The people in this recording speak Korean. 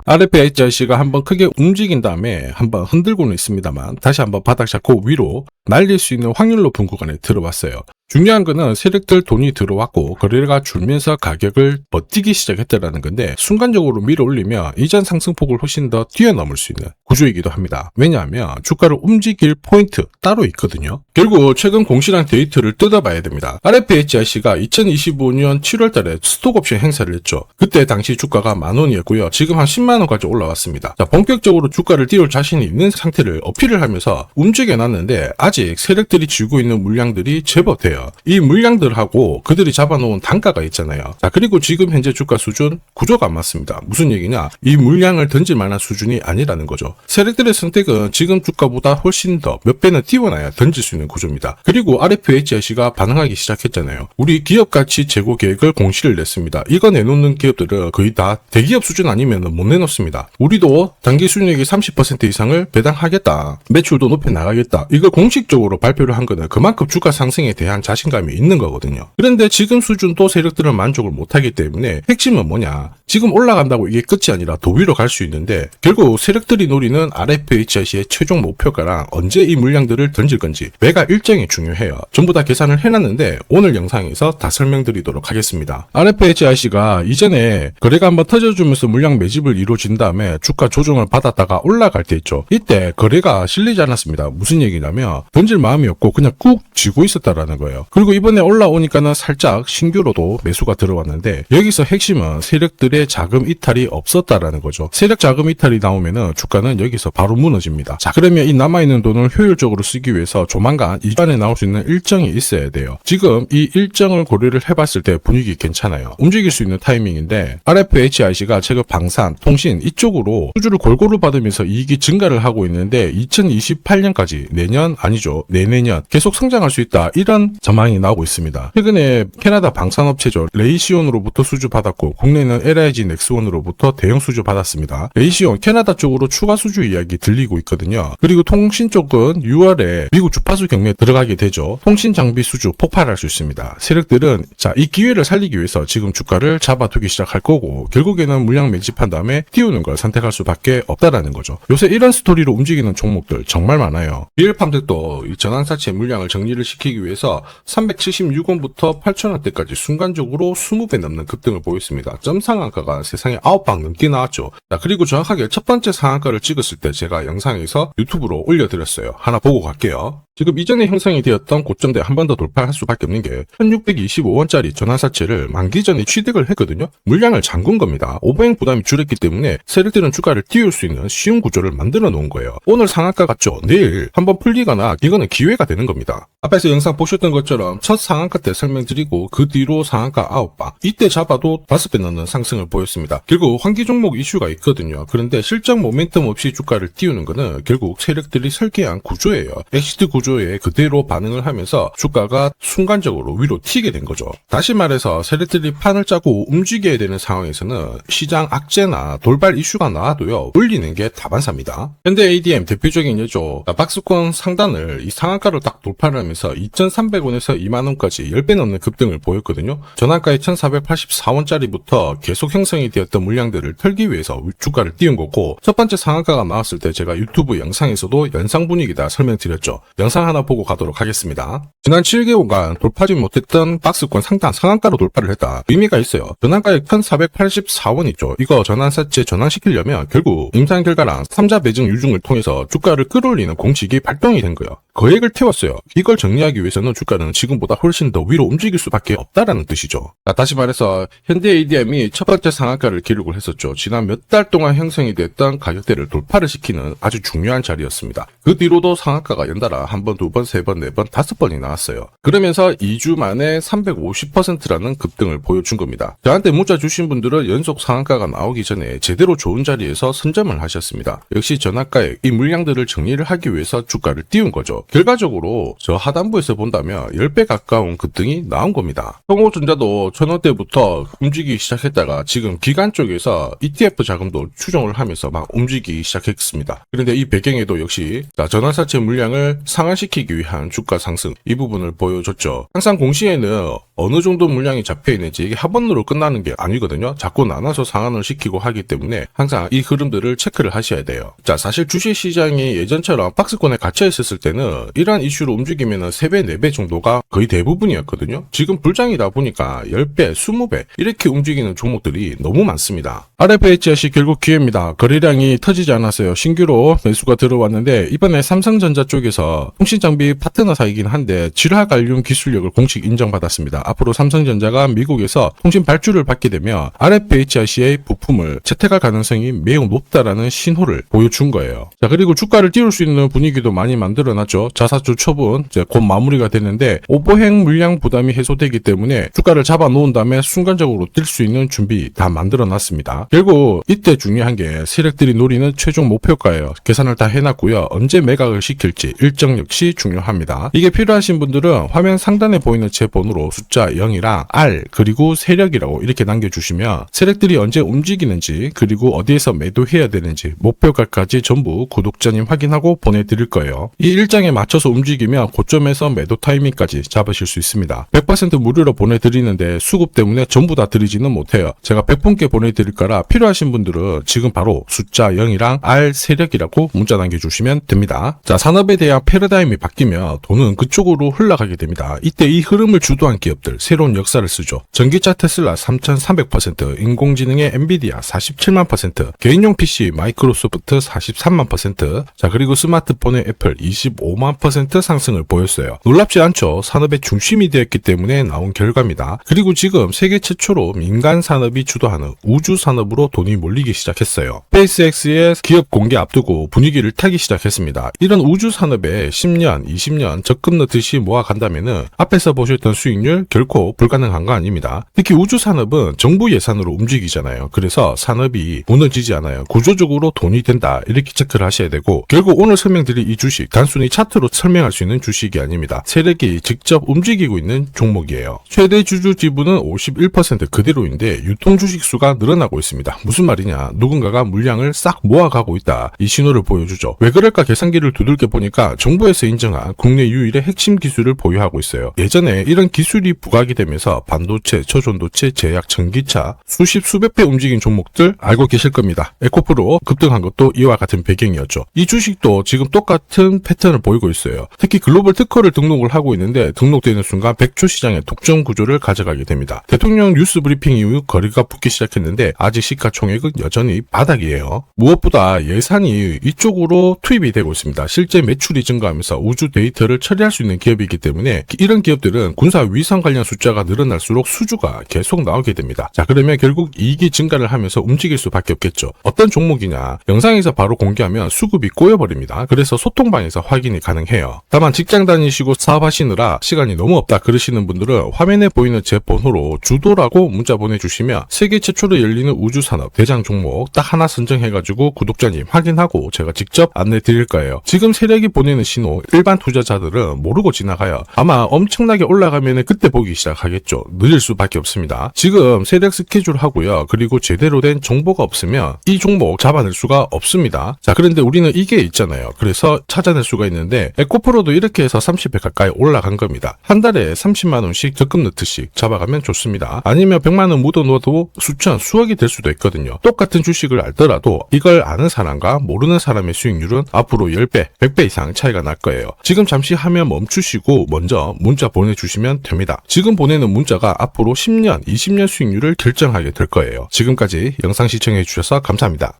RFHIC가 한번 크게 움직인 다음에 한번 흔들고는 있습니다만 다시 한번 바닥 잡고 위로 날릴 수 있는 확률 높은 구간에 들어왔어요. 중요한 거는 세력들 돈이 들어왔고 거래가 줄면서 가격을 버티기 시작했다라는 건데 순간적으로 밀어 올리면 이전 상승폭을 훨씬 더 뛰어넘을 수 있는 구조이기도 합니다. 왜냐하면 주가를 움직일 포인트 따로 있거든요. 결국 최근 공시랑 데이터를 뜯어봐야 됩니다. RFHIC가 2025년 7월 달에 스톡옵션 행사를 했죠. 그때 당시 주가가 10,000원이었고요. 지금 한 10만원까지 올라왔습니다. 자, 본격적으로 주가를 띄울 자신이 있는 상태를 어필을 하면서 움직여놨는데 아직 세력들이 쥐고 있는 물량들이 제법 돼요. 이 물량들하고 그들이 잡아놓은 단가가 있잖아요. 자, 그리고 지금 현재 주가 수준 구조가 안 맞습니다. 무슨 얘기냐? 이 물량을 던질 만한 수준이 아니라는 거죠. 세력들의 선택은 지금 주가보다 훨씬 더 몇 배는 띄워놔야 던질 수 있는 구조입니다. 그리고 RFHIC가 반응하기 시작했잖아요. 우리 기업 가치 제고 계획을 공시를 냈습니다. 이거 내놓는 기업들은 거의 다 대기업 수준 아니면 못 내놓습니다. 우리도 단기 순이익의 30% 이상을 배당하겠다. 매출도 높여 나가겠다. 이걸 공식적으로 발표를 한 거는 그만큼 주가 상승에 대한 자신감이 있는 거거든요. 그런데 지금 수준도 세력들은 만족을 못하기 때문에 핵심은 뭐냐? 지금 올라간다고 이게 끝이 아니라 더 위로 갈 수 있는데 결국 세력들이 노리는 RFHIC의 최종 목표가랑 언제 이 물량들을 던질 건지 매가 일정이 중요해요. 전부 다 계산을 해놨는데 오늘 영상에서 다 설명드리도록 하겠습니다. RFHIC가 이전에 거래가 한번 터져주면서 물량 매집을 이루어진 다음에 주가 조정을 받았다가 올라갈 때 있죠. 이때 거래가 실리지 않았습니다. 무슨 얘기냐면 던질 마음이 없고 그냥 꾹 쥐고 있었다라는 거예요. 그리고 이번에 올라오니까는 살짝 신규로도 매수가 들어왔는데 여기서 핵심은 세력들의 자금 이탈이 없었다라는 거죠. 세력 자금 이탈이 나오면은 주가는 여기서 바로 무너집니다. 자, 그러면 이 남아있는 돈을 효율적으로 쓰기 위해서 조만간 이반에 나올 수 있는 일정이 있어야 돼요. 지금 이 일정을 고려를 해봤을 때 분위기 괜찮아요. 움직일 수 있는 타이밍인데 RFHIC가 최근 방산, 통신 이쪽으로 수주를 골고루 받으면서 이익이 증가를 하고 있는데 2028년까지 내년 아니죠. 내내년 계속 성장할 수 있다. 이런 전망이 나오고 있습니다. 최근에 캐나다 방산업체죠. 레이시온으로부터 수주 받았고 국내는 LIG 넥스원으로부터 대형 수주 받았습니다. 레이시온 캐나다 쪽으로 추가 수주 이야기 들리고 있거든요. 그리고 통신 쪽은 6월에 미국 주파수 경매에 들어가게 되죠. 통신 장비 수주 폭발할 수 있습니다. 세력들은 자, 이 기회를 살리기 위해서 지금 주가를 잡아두기 시작할 거고 결국에는 물량 매집한 다음에 띄우는 걸 선택할 수밖에 없다라는 거죠. 요새 이런 스토리로 움직이는 종목들 정말 많아요. BL팜들도 이 전환사채 물량을 정리를 시키기 위해서 376원부터 8,000원대까지 순간적으로 20배 넘는 급등을 보였습니다. 점 상한가가 세상에 9방 넘게 나왔죠. 자, 그리고 정확하게 첫 번째 상한가를 찍었을 때 제가 영상에서 유튜브로 올려드렸어요. 하나 보고 갈게요. 지금 이전에 형성이 되었던 고점대 한 번 더 돌파할 수밖에 없는 게 1625원짜리 전환사채를 만기 전에 취득을 했거든요. 물량을 잠근 겁니다. 오버행 부담이 줄었기 때문에 세력들은 주가를 띄울 수 있는 쉬운 구조를 만들어 놓은 거예요. 오늘 상한가 같죠? 내일 한번 풀리거나 이거는 기회가 되는 겁니다. 앞에서 영상 보셨던 것처럼 첫 상한가 때 설명드리고 그 뒤로 상한가 9방 이때 잡아도 5배 넘는 상승을 보였습니다. 결국 환기 종목 이슈가 있거든요. 그런데 실적 모멘텀 없이 주가를 띄우는 거는 결국 세력들이 설계한 구조예요. 엑시트 구조에 그대로 반응을 하면서 주가가 순간적으로 위로 튀게 된 거죠. 다시 말해서 세력들이 판을 짜고 움직여야 되는 상황에서는 시장 악재나 돌발 이슈가 나와도요 올리는 게 다반사입니다. 현대 ADM 대표적인 예죠. 박스권 상단을 이 상한가로 딱 돌파를 하면서 2,300원에서 2만원까지 10배 넘는 급등을 보였거든요. 전환가의 1,484원짜리부터 계속 형성이 되었던 물량들을 털기 위해서 주가를 띄운 거고 첫 번째 상한가가 나왔을 때 제가 유튜브 영상에서도 연상 분위기다 설명드렸죠. 영상 하나 보고 가도록 하겠습니다. 지난 7개월간 돌파하지 못했던 박스권 상단 상한가로 돌파를 했다. 의미가 있어요. 전환가액 1,484원 있죠. 이거 전환사채 전환시키려면 결국 임상 결과랑 3자 매증 유증을 통해서 주가를 끌어올리는 공식이 발동이 된 거예요. 거액을 태웠어요. 이걸 정리하기 위해서는 주가는 지금보다 훨씬 더 위로 움직일 수밖에 없다라는 뜻이죠. 자, 다시 말해서 현대 ADM이 첫 번째 상한가를 기록을 했었죠. 지난 몇 달 동안 형성이 됐던 가격대를 돌파를 시키는 아주 중요한 자리였습니다. 그 뒤로도 상한가가 연달아 한 번, 두 번, 세 번, 네 번, 5번이 나왔어요. 그러면서 2주 만에 350%라는 급등을 보여준 겁니다. 저한테 문자 주신 분들은 연속 상한가가 나오기 전에 제대로 좋은 자리에서 선점을 하셨습니다. 역시 전환가에 이 물량들을 정리를 하기 위해서 주가를 띄운 거죠. 결과적으로 저 하단부에서 본다면 10배 가까운 급등이 나온 겁니다. 성호전자도 1,000원대부터 움직이기 시작했다가 지금 기관 쪽에서 ETF 자금도 추정을 하면서 막 움직이기 시작했습니다. 그런데 이 배경에도 역시 전환사채 물량을 상환시키기 위한 주가 상승 이 부분을 보여줬죠. 항상 공시에는 어느 정도 물량이 잡혀 있는지 이게 합원으로 끝나는 게 아니거든요. 자꾸 나눠서 상환을 시키고 하기 때문에 항상 이 흐름들을 체크를 하셔야 돼요. 자, 사실 주식시장이 예전처럼 박스권에 갇혀 있었을 때는 이러한 이슈로 움직이면 3배, 4배 정도가 거의 대부분이었거든요. 지금 불장이다 보니까 10배, 20배 이렇게 움직이는 종목들이 너무 많습니다. RFHS이 결국 기회입니다. 거래량이 터지지 않았어요. 신규로 매수가 들어왔는데 이번에 삼성전자 쪽에서 통신장비 파트너사이긴 한데 질화 관련 기술력을 공식 인정받았습니다. 앞으로 삼성전자가 미국에서 통신 발주를 받게 되면 RFHS의 부품을 채택할 가능성이 매우 높다라는 신호를 보여준 거예요. 자, 그리고 주가를 띄울 수 있는 분위기도 많이 만들어놨죠. 자사주 처분 이제 곧 마무리가 되는데 오버행 물량 부담이 해소되기 때문에 주가를 잡아 놓은 다음에 순간적으로 뛸 수 있는 준비 다 만들어놨습니다. 결국 이때 중요한 게 세력들이 노리는 최종 목표가예요. 계산을 다 해놨고요. 언제 매각을 시킬지 일정 역시 중요합니다. 이게 필요하신 분들은 화면 상단에 보이는 제 번호로 숫자 0이랑 R 그리고 세력이라고 이렇게 남겨주시면 세력들이 언제 움직이는지 그리고 어디에서 매도해야 되는지 목표가까지 전부 구독자님 확인하고 보내드릴 거예요. 이 일정에 맞춰서 움직이면 고점에서 매도 타이밍까지 잡으실 수 있습니다. 100% 무료로 보내드리는데 수급 때문에 전부 다 드리지는 못해요. 제가 100분께 보내드릴 거라 필요하신 분들은 지금 바로 숫자 0이랑 R 세력이라고 문자 남겨주시면 됩니다. 자, 산업에 대한 패러다임이 바뀌면 돈은 그쪽으로 흘러가게 됩니다. 이때 이 흐름을 주도한 기업들 새로운 역사를 쓰죠. 전기차 테슬라 3300%, 인공지능의 엔비디아 47만%, 개인용 PC 마이크로소프트 43만%, 자, 그리고 스마트폰의 애플 25만% 상승을 보였어요. 놀랍지 않죠? 산업의 중심이 되었기 때문에 나온 결과입니다. 그리고 지금 세계 최초로 민간 산업이 주도하는 우주 산업으로 돈이 몰리기 시작했어요. 스페이스X의 기업 공개 앞두고 분위기를 타기 시작했습니다. 이런 우주 산업에 10년, 20년 적금 넣듯이 모아간다면은 앞에서 보셨던 수익률 결코 불가능한 거 아닙니다. 특히 우주 산업은 정부 예산으로 움직이잖아요. 그래서 산업이 무너지지 않아요. 구조적으로 돈이 된다 이렇게 체크를 하셔야 되고, 결국 오늘 설명드릴 이 주식 단순히 차트로 설명할 수 있는 주식이 아닙니다. 세력이 직접 움직이고 있는 종목이에요. 최대 주주 지분은 51% 그대로인데 유통 주식 수가 늘어나고 있습니다. 무슨 말이냐, 누군가가 물량을 싹 모아가고 있다, 이 신호를 보여주죠. 왜 그럴까 계산기를 두들겨 보니까 정부에서 인정한 국내 유일의 핵심 기술을 보유하고 있어요. 예전에 이런 기술이 부각이 되면서 반도체, 저전도체, 제약, 전기차 수십 수백 배 움직인 종목들 알고 계실 겁니다. 에코프로 급등한 것도 이와 같은 배경이었죠. 이 주식도 지금 똑같은 패턴을 보이고 있어요. 특히 글로벌 특허를 등록을 하고 있는데 등록되는 순간 100조 시장의 독점 구조를 가져가게 됩니다. 대통령 뉴스 브리핑 이후 거리가 붙기 시작했는데 아직 시가총액은 여전히 바닥이에요. 무엇보다 예산이 이쪽으로 투입이 되고 있습니다. 실제 매출이 증가하면서 우주 데이터를 처리할 수 있는 기업이기 때문에 이런 기업들은 군사 위성 관련 숫자가 늘어날수록 수주가 계속 나오게 됩니다. 자, 그러면 결국 이익이 증가를 하면서 움직일 수밖에 없겠죠. 어떤 종목이냐, 영상에서 바로 공개하면 수급이 꼬여버립니다. 그래서 소통방에서 확인이 가능해요. 다만 직장 다니시고 사업하시느라 시간이 너무 없다 그러시는 분들은 화면에 보이는 제 번호로 주도라고 문자 보내주시면 세계 최초로 열리는 우주산업 대장 종목 딱 하나 선정해가지고 구독자님 확인하고 제가 직접 안내 드릴 거예요. 지금 세력이 보내는 신호 일반 투자자들은 모르고 지나가요. 아마 엄청나게 올라가면 그때 보기 시작하겠죠. 늦을 수밖에 없습니다. 지금 세력 스케줄 하고요. 그리고 제대로 된 정보가 없으면 이 종목 잡아낼 수가 없습니다. 자, 그런데 우리는 이게 있잖아요. 그래서 찾아낼 수가 있는데 에코프로도 이렇게 해서 30배 가까이 올라간 겁니다. 한 달에 30만 원씩 적금 넣듯이 잡아가면 좋습니다. 아니면 100만 원 묻어놓아도 수천, 수억이 될 수도 있거든요. 똑같은 주식을 알더라도 이걸 아는 사람과 모르는 사람의 수익률은 앞으로 10배, 100배 이상 차이가 날 거예요. 지금 잠시 화면 멈추시고 먼저 문자 보내주시면 됩니다. 지금 보내는 문자가 앞으로 10년, 20년 수익률을 결정하게 될 거예요. 지금까지 영상 시청해 주셔서 감사합니다.